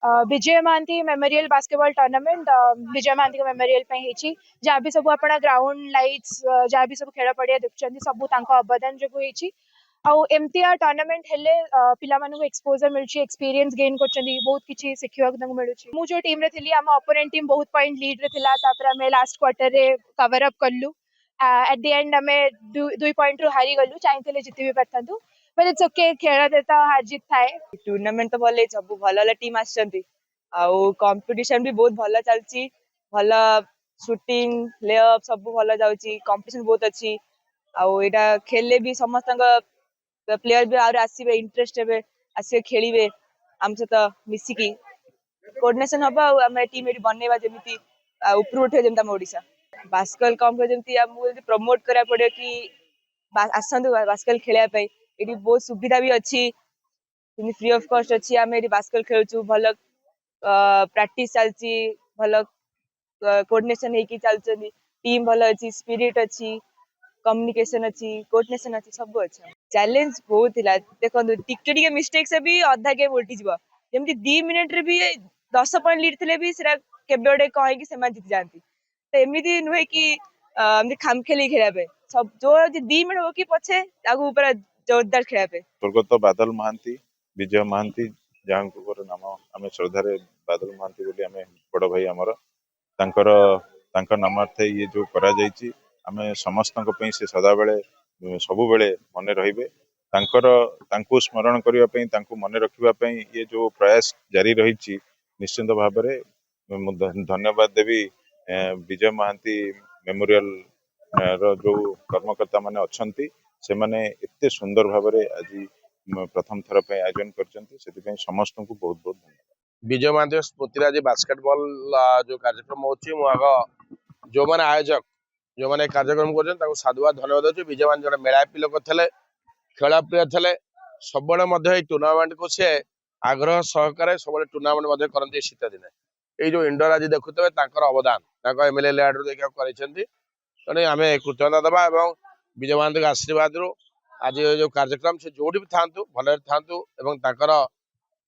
विजय Mahanti memorial basketball tournament विजय Mahanti memorial जहाँ भी सब आप ग्राउंड लाइट्स जहाँ भी सब खेल पड़िया देखुं सब अवदान जो एमतीया टूर्नामेंट हेले पिला एक्सपोजर मिलूँ एक्सपीरियंस गेन कर बहुत किसी शिखा मिलूँ मु जो टीम रे थी आम ओपोनेंट टीम बहुत पॉइंट लीड रे थिला आम लास्ट क्वार्टर रे कवर अप कलु एट द एंड आम 2 पॉइंट रु हारी गलु चाहिए जिति भी पारथु बट इट्स ओके खेल देता हार जीत थाए टूर्नामेंट तो भले सब भल टीम आछंती आउ कंपटीशन भी बहुत भल चलची भल शूटिंग लेअप सब भल जाउची कंपटीशन बहुत अच्छी आउ एटा खेलले भी समस्त प्लेयर भी आउर आसीबे इंटरेस्ट हेबे आसीबे खेलिबे आम सहित मिसिकी कोऑर्डिनेशन हबा आम टीम एटी बनेबा जेमिति ऊपर उठे जेमता ओडिशा बास्केटबॉल कम जेमति आमु प्रमोट करा पड़े कि आसंतु बास्केटबॉल खेलिया पई एटी बहुत सुविधा भी अच्छी फ्री ऑफ कॉस्ट अच्छी आम ये बास्केटबॉल खेलुँ भल प्रैक्टिस चलची भल कोऑर्डिनेशन होकी चलती टीम भल अच्छी स्पिरिट अच्छी कम्युनिकेशन अच्छी कोऑर्डिनेशन अच्छी सब अच्छा चैलेंज बहुत थिला देखो टिके टिके मिस्टेक से भी अधा गेम उल्टी जीव जमती 2 मिनट रे भी 10 पॉइंट लीड थे भी केबे गोटे कहीं से जीति जाती तो एमती नुहे कि खाम खेली खेल सब जो 2 मिनट हो कि पछे पूरा जोरदार खेल स्वर्गत बादल महांती विजय महांती जहाँ नाम आम श्रद्धारे बादल महांती बोली आम बड़ भाई आमर तांकर नामार्थे ये जो करा जायछि आमे समस्तक पई से सदा बेले सबु बेले मने रहिबे तांको स्मरण करिवा पई तांको मने रखिवा पई ये जो प्रयास जारी रहिछि निश्चित भाव में धन्यवाद देवी विजय महांती मेमोरियल रो जो कर्मकर्ता माने अछंती से माने एते सुंदर भाव आज प्रथम थर पे आयोजन कर समस्त को बहुत बहुत धन्यवाद। विजय महांती स्मृति आज बास्केटबॉल जो कार्यक्रम होगा जो मैंने आयोजक जो मैंने कार्यक्रम कर साधुवाद धन्यवाद अच्छे विजय महांती जन मेलापी लोक थे खेल प्रिय थे सब टूर्णामेंट को सी आग्रह सहकार सब टूर्णामेंट करते शीत दिन ये जो इंडोर आज देखुए अवदान एमएलए लैड तेणु आम कृतज्ञता देवा विजय महांती आशीर्वाद रू आज जो कार्यक्रम से जो भी था भले था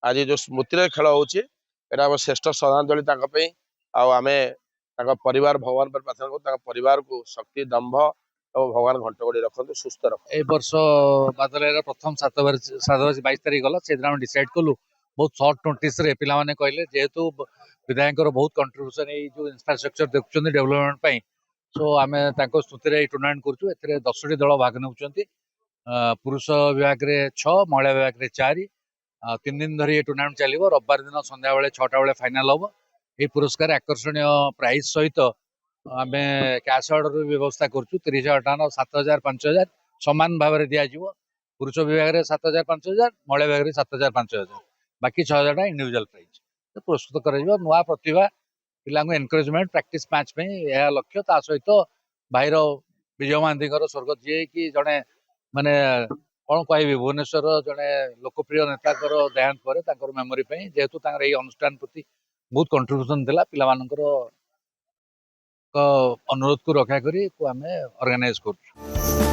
आज जो स्मृति खेल हो श्रेष्ठ श्रद्धांजलि आम परिवार भगवान पर प्रार्थना करूँ परिवार को शक्ति दंभ और भगवान घंट गोड़ी रखते सुस्थ रख वर्ष बादल प्रथम 22 तारीख गला से दिन डिसाइड कलु बहुत सर्ट नोटिस रे पिला माने कहले जेहेतु विधायक बहुत कंट्रीब्यूशन ये जो इंफ्रास्ट्रक्चर देखुं डेवलपमेंट सो आम स्मृति रे टूर्नामेंट करूँ ए 10टी दल भाग नौ पुरुष विभाग रे 6 महिला विभाग रे 4 3 दिन धरी टूर्नामेंट चलो रविवार दिन संध्या बेले 6टा बेले फाइनाल हम ये पुरस्कार आकर्षणीय प्राइज सहित आम कैश ऑर्डर व्यवस्था करूँ 30,000 टଙ୍କା 7,000 5,000 सामान भाव में दिज्व पुरुष विभाग में 7,000 5,000 महिला विभाग में 7,000 5,000 बाकी 6,000 टଙ୍କା इंडिविजुअल प्राइज प्रस्तुत कर नुआ प्रतिभा पिला एनकरेजमेंट प्रैक्टिस मैच यह लक्ष्य ता सहित भाईर विजय महांती स्वर्गत जी कि जड़े माने कौन कह भुवनेश्वर जड़े लोकप्रिय नेता देहांत पर मेमोरी जेहेतु अनुष्ठान प्रति बहुत कंट्रीब्यूशन थिला पिला अनुरोध को रक्षा करी आम ऑर्गेनाइज कर।